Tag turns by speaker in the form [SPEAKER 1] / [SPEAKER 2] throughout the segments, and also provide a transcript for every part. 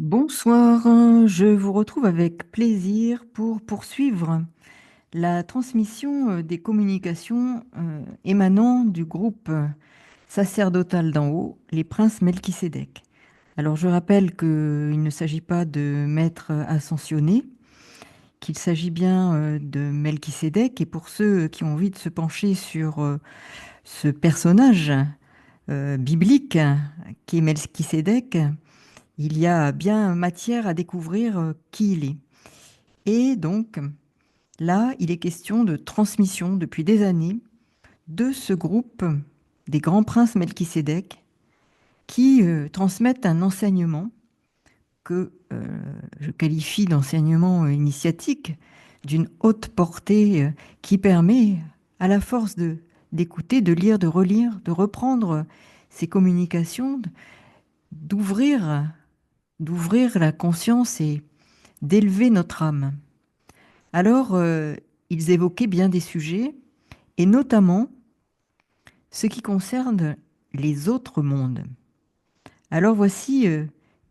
[SPEAKER 1] Bonsoir, je vous retrouve avec plaisir pour poursuivre la transmission des communications émanant du groupe sacerdotal d'en haut, les princes Melchisédek. Alors je rappelle qu'il ne s'agit pas de maître ascensionné, qu'il s'agit bien de Melchisédek, et pour ceux qui ont envie de se pencher sur ce personnage biblique qui est Melchisédek, il y a bien matière à découvrir qui il est. Et donc, là, il est question de transmission depuis des années de ce groupe des grands princes Melchisédek qui transmettent un enseignement que je qualifie d'enseignement initiatique d'une haute portée qui permet, à la force d'écouter, de lire, de relire, de reprendre ces communications, d'ouvrir, d'ouvrir la conscience et d'élever notre âme. Alors, ils évoquaient bien des sujets, et notamment ce qui concerne les autres mondes. Alors voici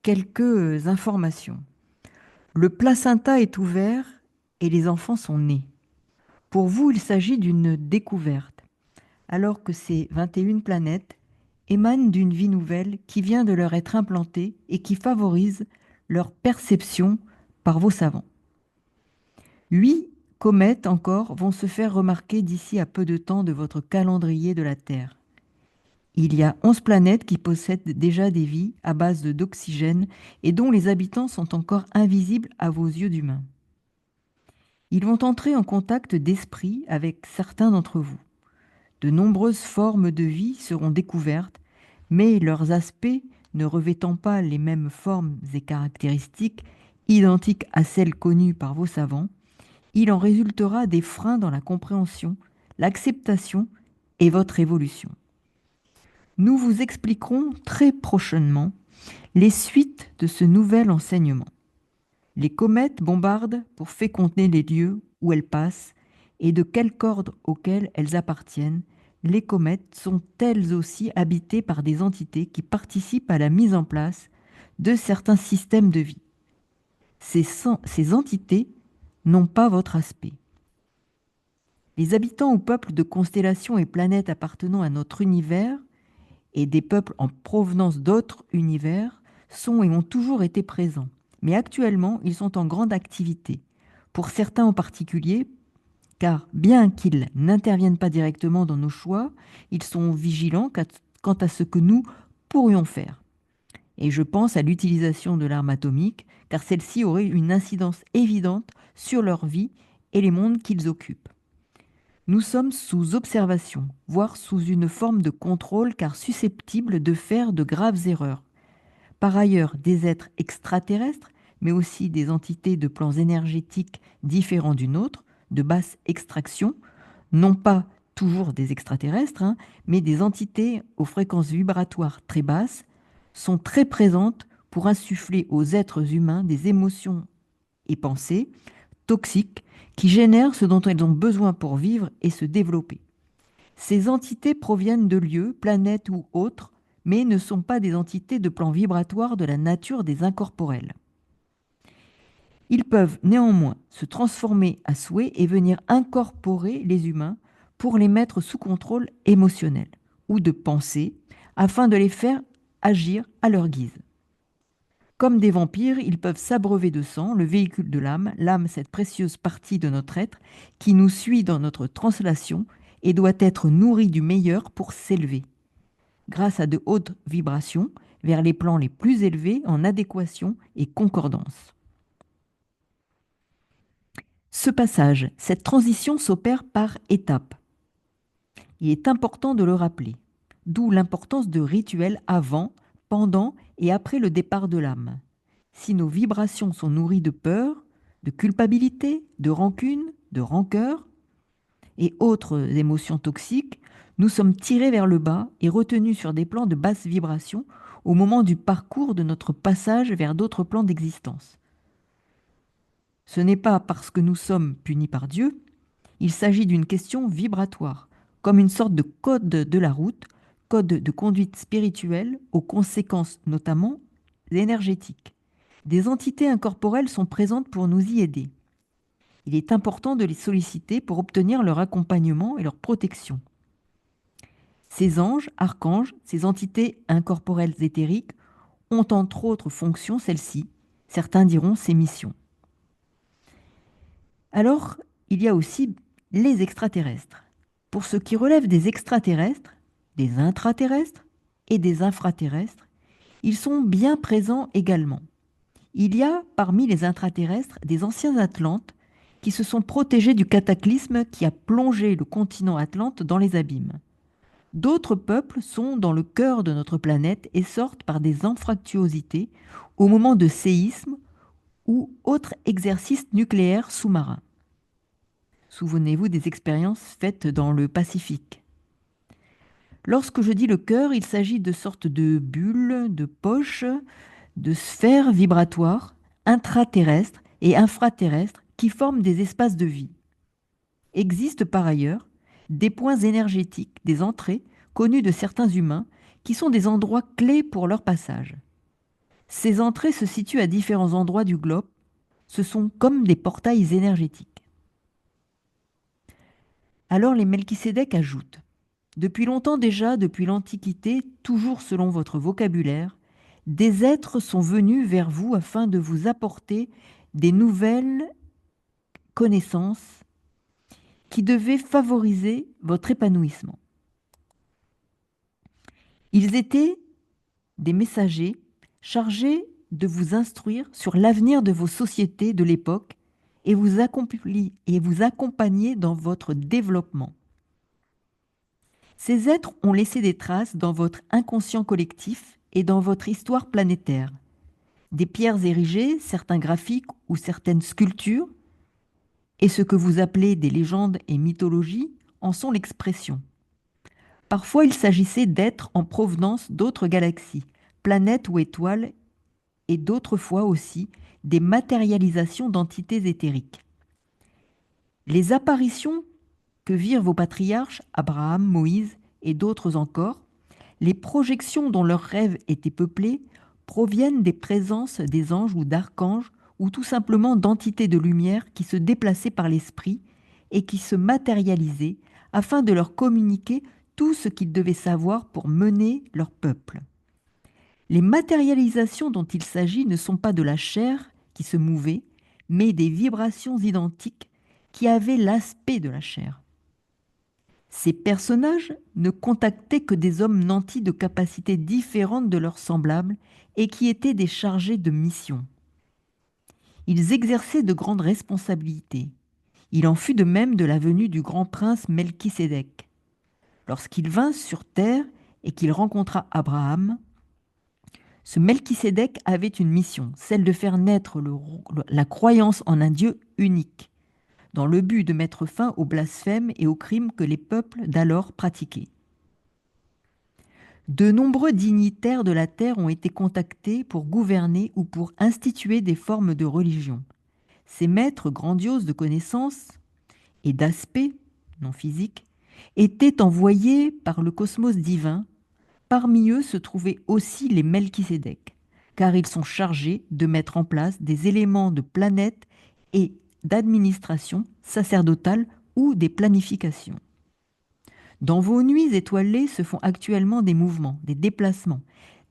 [SPEAKER 1] quelques informations. Le placenta est ouvert et les enfants sont nés. Pour vous, il s'agit d'une découverte, alors que ces 21 planètes émanent d'une vie nouvelle qui vient de leur être implantée et qui favorise leur perception par vos savants. 8 comètes encore vont se faire remarquer d'ici à peu de temps de votre calendrier de la Terre. Il y a 11 planètes qui possèdent déjà des vies à base d'oxygène et dont les habitants sont encore invisibles à vos yeux d'humains. Ils vont entrer en contact d'esprit avec certains d'entre vous. De nombreuses formes de vie seront découvertes, mais leurs aspects ne revêtant pas les mêmes formes et caractéristiques identiques à celles connues par vos savants, il en résultera des freins dans la compréhension, l'acceptation et votre évolution. Nous vous expliquerons très prochainement les suites de ce nouvel enseignement. Les comètes bombardent pour féconder les lieux où elles passent et de quel ordre auquel elles appartiennent. Les comètes sont elles aussi habitées par des entités qui participent à la mise en place de certains systèmes de vie. Ces entités n'ont pas votre aspect. Les habitants ou peuples de constellations et planètes appartenant à notre univers et des peuples en provenance d'autres univers sont et ont toujours été présents. Mais actuellement, ils sont en grande activité. Pour certains en particulier, car bien qu'ils n'interviennent pas directement dans nos choix, ils sont vigilants quant à ce que nous pourrions faire. Et je pense à l'utilisation de l'arme atomique, car celle-ci aurait une incidence évidente sur leur vie et les mondes qu'ils occupent. Nous sommes sous observation, voire sous une forme de contrôle, car susceptibles de faire de graves erreurs. Par ailleurs, des êtres extraterrestres, mais aussi des entités de plans énergétiques différents du nôtre, de basse extraction, non pas toujours des extraterrestres, mais des entités aux fréquences vibratoires très basses, sont très présentes pour insuffler aux êtres humains des émotions et pensées toxiques qui génèrent ce dont elles ont besoin pour vivre et se développer. Ces entités proviennent de lieux, planètes ou autres, mais ne sont pas des entités de plan vibratoire de la nature des incorporels. Ils peuvent néanmoins se transformer à souhait et venir incorporer les humains pour les mettre sous contrôle émotionnel ou de pensée afin de les faire agir à leur guise. Comme des vampires, ils peuvent s'abreuver de sang, le véhicule de l'âme, cette précieuse partie de notre être qui nous suit dans notre translation et doit être nourrie du meilleur pour s'élever, grâce à de hautes vibrations, vers les plans les plus élevés en adéquation et concordance. Ce passage, cette transition s'opère par étapes. Il est important de le rappeler, d'où l'importance de rituels avant, pendant et après le départ de l'âme. Si nos vibrations sont nourries de peur, de culpabilité, de rancune, de rancœur et autres émotions toxiques, nous sommes tirés vers le bas et retenus sur des plans de basse vibration au moment du parcours de notre passage vers d'autres plans d'existence. Ce n'est pas parce que nous sommes punis par Dieu, il s'agit d'une question vibratoire, comme une sorte de code de la route, code de conduite spirituelle aux conséquences notamment énergétiques. Des entités incorporelles sont présentes pour nous y aider. Il est important de les solliciter pour obtenir leur accompagnement et leur protection. Ces anges, archanges, ces entités incorporelles éthériques ont entre autres fonctions celles-ci, certains diront ces missions. Alors, il y a aussi les extraterrestres. Pour ce qui relève des extraterrestres, des intraterrestres et des infraterrestres, ils sont bien présents également. Il y a parmi les intraterrestres des anciens Atlantes qui se sont protégés du cataclysme qui a plongé le continent Atlante dans les abîmes. D'autres peuples sont dans le cœur de notre planète et sortent par des anfractuosités au moment de séismes ou autres exercices nucléaires sous-marins. Souvenez-vous des expériences faites dans le Pacifique. Lorsque je dis le cœur, il s'agit de sortes de bulles, de poches, de sphères vibratoires intraterrestres et infraterrestres qui forment des espaces de vie. Existent par ailleurs des points énergétiques, des entrées connues de certains humains qui sont des endroits clés pour leur passage. Ces entrées se situent à différents endroits du globe. Ce sont comme des portails énergétiques. Alors les Melchisédek ajoutent: depuis longtemps déjà, depuis l'Antiquité, toujours selon votre vocabulaire, des êtres sont venus vers vous afin de vous apporter des nouvelles connaissances qui devaient favoriser votre épanouissement. Ils étaient des messagers chargés de vous instruire sur l'avenir de vos sociétés de l'époque et vous accompagner dans votre développement. Ces êtres ont laissé des traces dans votre inconscient collectif et dans votre histoire planétaire. Des pierres érigées, certains graphiques ou certaines sculptures, et ce que vous appelez des légendes et mythologies en sont l'expression. Parfois, il s'agissait d'êtres en provenance d'autres galaxies, planètes ou étoiles, et d'autres fois aussi des matérialisations d'entités éthériques. Les apparitions que virent vos patriarches, Abraham, Moïse et d'autres encore, les projections dont leurs rêves étaient peuplés, proviennent des présences des anges ou d'archanges ou tout simplement d'entités de lumière qui se déplaçaient par l'esprit et qui se matérialisaient afin de leur communiquer tout ce qu'ils devaient savoir pour mener leur peuple. Les matérialisations dont il s'agit ne sont pas de la chair qui se mouvait, mais des vibrations identiques qui avaient l'aspect de la chair. Ces personnages ne contactaient que des hommes nantis de capacités différentes de leurs semblables et qui étaient des chargés de mission. Ils exerçaient de grandes responsabilités. Il en fut de même de la venue du grand prince Melchisédek. Lorsqu'il vint sur terre et qu'il rencontra Abraham, ce Melchisédek avait une mission, celle de faire naître la croyance en un Dieu unique, dans le but de mettre fin au blasphème et aux crimes que les peuples d'alors pratiquaient. De nombreux dignitaires de la terre ont été contactés pour gouverner ou pour instituer des formes de religion. Ces maîtres grandioses de connaissances et d'aspect non physique étaient envoyés par le cosmos divin. Parmi eux se trouvaient aussi les Melchisédek, car ils sont chargés de mettre en place des éléments de planète et d'administration sacerdotale ou des planifications. Dans vos nuits étoilées se font actuellement des mouvements, des déplacements,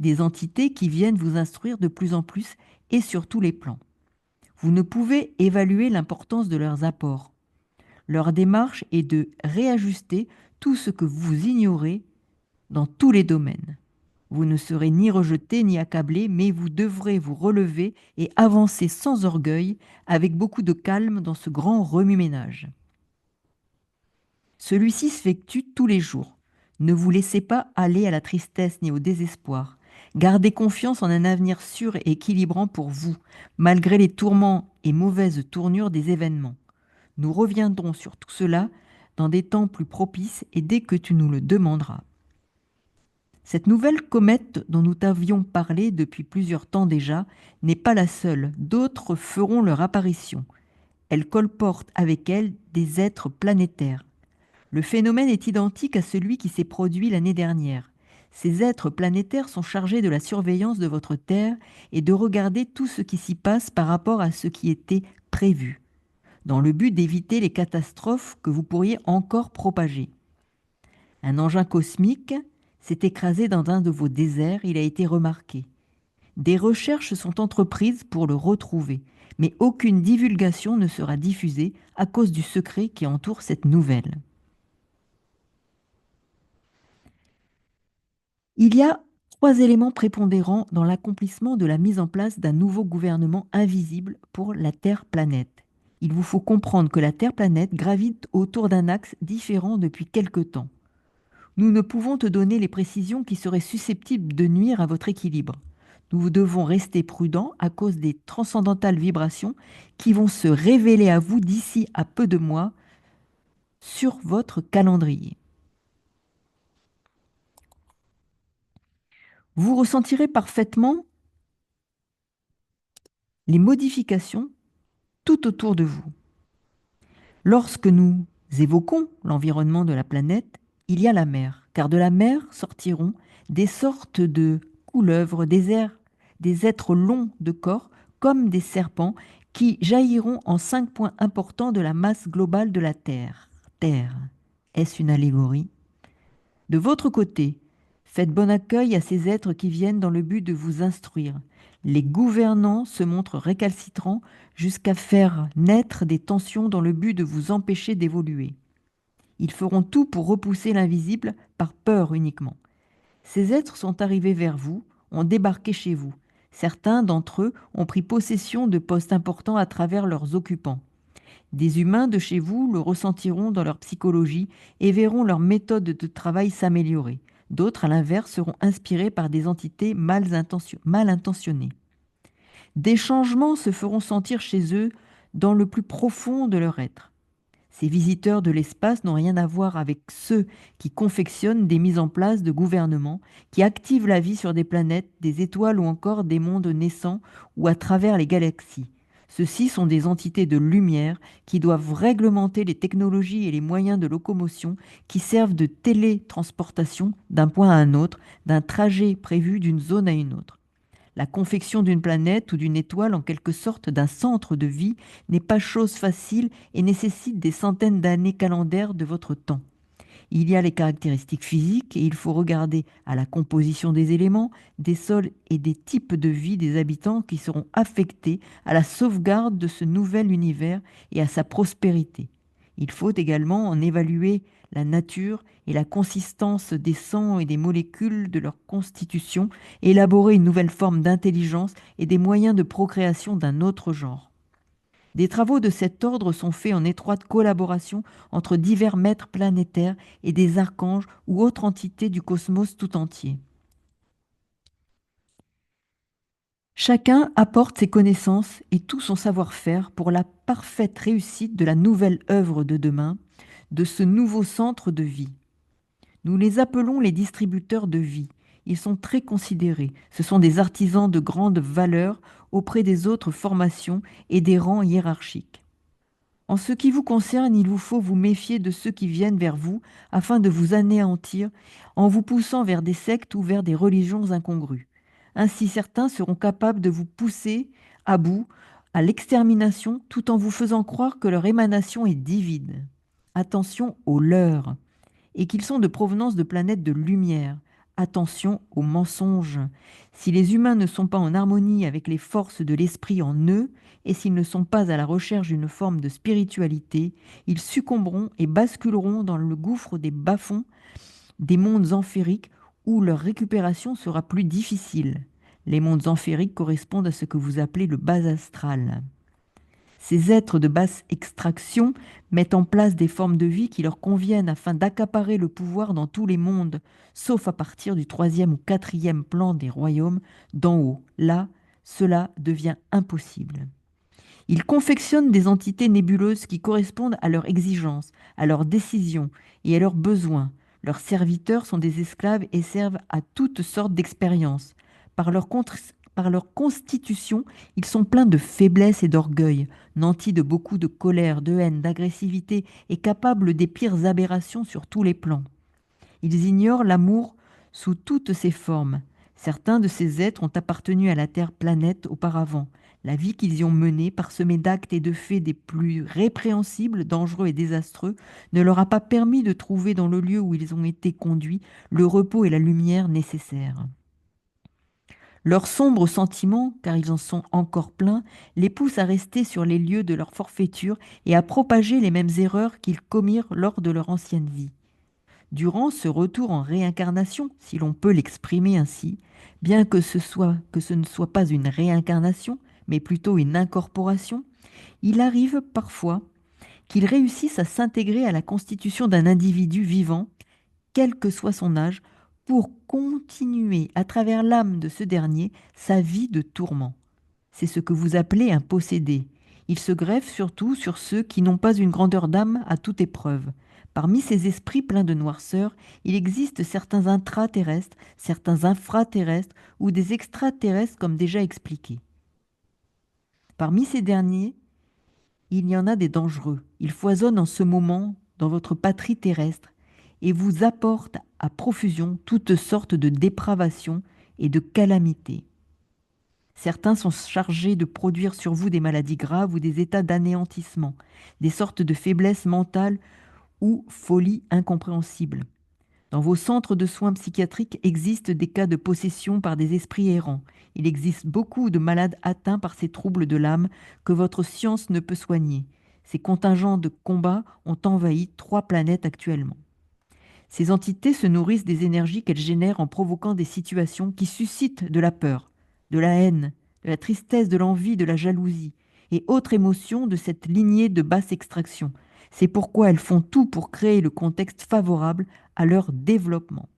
[SPEAKER 1] des entités qui viennent vous instruire de plus en plus et sur tous les plans. Vous ne pouvez évaluer l'importance de leurs apports. Leur démarche est de réajuster tout ce que vous ignorez dans tous les domaines. Vous ne serez ni rejeté ni accablé, mais vous devrez vous relever et avancer sans orgueil, avec beaucoup de calme dans ce grand remue-ménage. Celui-ci s'effectue tous les jours. Ne vous laissez pas aller à la tristesse ni au désespoir. Gardez confiance en un avenir sûr et équilibrant pour vous, malgré les tourments et mauvaises tournures des événements. Nous reviendrons sur tout cela dans des temps plus propices et dès que tu nous le demanderas. Cette nouvelle comète dont nous t'avions parlé depuis plusieurs temps déjà n'est pas la seule. D'autres feront leur apparition. Elle colporte avec elle des êtres planétaires. Le phénomène est identique à celui qui s'est produit l'année dernière. Ces êtres planétaires sont chargés de la surveillance de votre Terre et de regarder tout ce qui s'y passe par rapport à ce qui était prévu, dans le but d'éviter les catastrophes que vous pourriez encore propager. Un engin cosmique s'est écrasé dans un de vos déserts, il a été remarqué. Des recherches sont entreprises pour le retrouver, mais aucune divulgation ne sera diffusée à cause du secret qui entoure cette nouvelle. Il y a trois éléments prépondérants dans l'accomplissement de la mise en place d'un nouveau gouvernement invisible pour la Terre-planète. Il vous faut comprendre que la Terre-planète gravite autour d'un axe différent depuis quelque temps. Nous ne pouvons te donner les précisions qui seraient susceptibles de nuire à votre équilibre. Nous devons rester prudents à cause des transcendantales vibrations qui vont se révéler à vous d'ici à peu de mois sur votre calendrier. Vous ressentirez parfaitement les modifications tout autour de vous. Lorsque nous évoquons l'environnement de la planète, il y a la mer, car de la mer sortiront des sortes de couleuvres, des êtres longs de corps, comme des serpents, qui jailliront en 5 points importants de la masse globale de la Terre. Terre, est-ce une allégorie? De votre côté, faites bon accueil à ces êtres qui viennent dans le but de vous instruire. Les gouvernants se montrent récalcitrants jusqu'à faire naître des tensions dans le but de vous empêcher d'évoluer. Ils feront tout pour repousser l'invisible par peur uniquement. Ces êtres sont arrivés vers vous, ont débarqué chez vous. Certains d'entre eux ont pris possession de postes importants à travers leurs occupants. Des humains de chez vous le ressentiront dans leur psychologie et verront leur méthode de travail s'améliorer. D'autres, à l'inverse, seront inspirés par des entités mal intentionnées. Des changements se feront sentir chez eux dans le plus profond de leur être. Ces visiteurs de l'espace n'ont rien à voir avec ceux qui confectionnent des mises en place de gouvernements, qui activent la vie sur des planètes, des étoiles ou encore des mondes naissants ou à travers les galaxies. Ceux-ci sont des entités de lumière qui doivent réglementer les technologies et les moyens de locomotion qui servent de télétransportation d'un point à un autre, d'un trajet prévu d'une zone à une autre. La confection d'une planète ou d'une étoile, en quelque sorte d'un centre de vie, n'est pas chose facile et nécessite des centaines d'années calendaires de votre temps. Il y a les caractéristiques physiques et il faut regarder à la composition des éléments, des sols et des types de vie des habitants qui seront affectés à la sauvegarde de ce nouvel univers et à sa prospérité. Il faut également en évaluer la nature et la consistance des sangs et des molécules de leur constitution, et élaborer une nouvelle forme d'intelligence et des moyens de procréation d'un autre genre. Des travaux de cet ordre sont faits en étroite collaboration entre divers maîtres planétaires et des archanges ou autres entités du cosmos tout entier. Chacun apporte ses connaissances et tout son savoir-faire pour la parfaite réussite de la nouvelle œuvre de demain, de ce nouveau centre de vie. Nous les appelons les distributeurs de vie. Ils sont très considérés. Ce sont des artisans de grande valeur auprès des autres formations et des rangs hiérarchiques. En ce qui vous concerne, il vous faut vous méfier de ceux qui viennent vers vous afin de vous anéantir en vous poussant vers des sectes ou vers des religions incongrues. Ainsi, certains seront capables de vous pousser à bout, à l'extermination, tout en vous faisant croire que leur émanation est divine. Attention aux leurs et qu'ils sont de provenance de planètes de lumière. Attention aux mensonges. Si les humains ne sont pas en harmonie avec les forces de l'esprit en eux, et s'ils ne sont pas à la recherche d'une forme de spiritualité, ils succomberont et basculeront dans le gouffre des bas-fonds des mondes amphériques où leur récupération sera plus difficile. Les mondes amphériques correspondent à ce que vous appelez le bas astral. Ces êtres de basse extraction mettent en place des formes de vie qui leur conviennent afin d'accaparer le pouvoir dans tous les mondes, sauf à partir du 3e ou 4e plan des royaumes d'en haut. Là, cela devient impossible. Ils confectionnent des entités nébuleuses qui correspondent à leurs exigences, à leurs décisions et à leurs besoins. Leurs serviteurs sont des esclaves et servent à toutes sortes d'expériences. Par leur constitution, ils sont pleins de faiblesse et d'orgueil, nantis de beaucoup de colère, de haine, d'agressivité et capables des pires aberrations sur tous les plans. Ils ignorent l'amour sous toutes ses formes. Certains de ces êtres ont appartenu à la Terre-planète auparavant. La vie qu'ils y ont menée, parsemée d'actes et de faits des plus répréhensibles, dangereux et désastreux, ne leur a pas permis de trouver dans le lieu où ils ont été conduits le repos et la lumière nécessaires. Leurs sombres sentiments, car ils en sont encore pleins, les poussent à rester sur les lieux de leur forfaiture et à propager les mêmes erreurs qu'ils commirent lors de leur ancienne vie. Durant ce retour en réincarnation, si l'on peut l'exprimer ainsi, bien que ce ne soit pas une réincarnation, mais plutôt une incorporation, il arrive parfois qu'ils réussissent à s'intégrer à la constitution d'un individu vivant, quel que soit son âge, pour continuer à travers l'âme de ce dernier sa vie de tourment. C'est ce que vous appelez un possédé. Il se greffe surtout sur ceux qui n'ont pas une grandeur d'âme à toute épreuve. Parmi ces esprits pleins de noirceur, il existe certains intraterrestres, certains infraterrestres ou des extraterrestres comme déjà expliqué. Parmi ces derniers, il y en a des dangereux. Ils foisonnent en ce moment dans votre patrie terrestre et vous apportent à profusion toutes sortes de dépravations et de calamités. Certains sont chargés de produire sur vous des maladies graves ou des états d'anéantissement, des sortes de faiblesses mentales ou folies incompréhensibles. Dans vos centres de soins psychiatriques existent des cas de possession par des esprits errants. Il existe beaucoup de malades atteints par ces troubles de l'âme que votre science ne peut soigner. Ces contingents de combat ont envahi 3 planètes actuellement. Ces entités se nourrissent des énergies qu'elles génèrent en provoquant des situations qui suscitent de la peur, de la haine, de la tristesse, de l'envie, de la jalousie et autres émotions de cette lignée de basse extraction. C'est pourquoi elles font tout pour créer le contexte favorable à leur développement.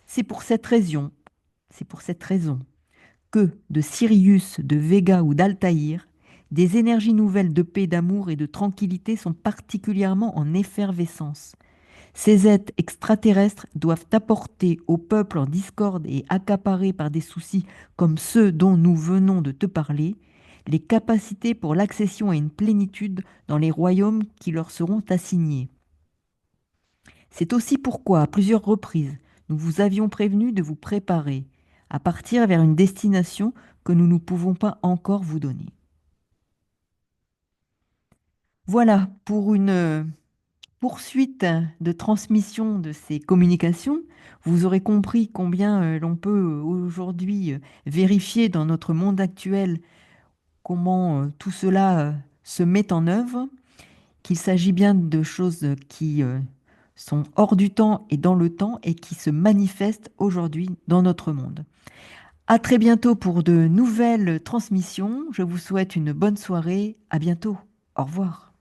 [SPEAKER 1] C'est pour cette raison, c'est pour cette raison que de Sirius, de Vega ou d'Altaïr, des énergies nouvelles de paix, d'amour et de tranquillité sont particulièrement en effervescence. Ces êtres extraterrestres doivent apporter au peuple en discorde et accaparé par des soucis comme ceux dont nous venons de te parler, les capacités pour l'accession à une plénitude dans les royaumes qui leur seront assignés. C'est aussi pourquoi, à plusieurs reprises, nous vous avions prévenu de vous préparer à partir vers une destination que nous ne pouvons pas encore vous donner. Voilà pour une poursuite de transmission de ces communications. Vous aurez compris combien l'on peut aujourd'hui vérifier dans notre monde actuel comment tout cela se met en œuvre, qu'il s'agit bien de choses qui sont hors du temps et dans le temps et qui se manifestent aujourd'hui dans notre monde. À très bientôt pour de nouvelles transmissions. Je vous souhaite une bonne soirée. À bientôt. Au revoir.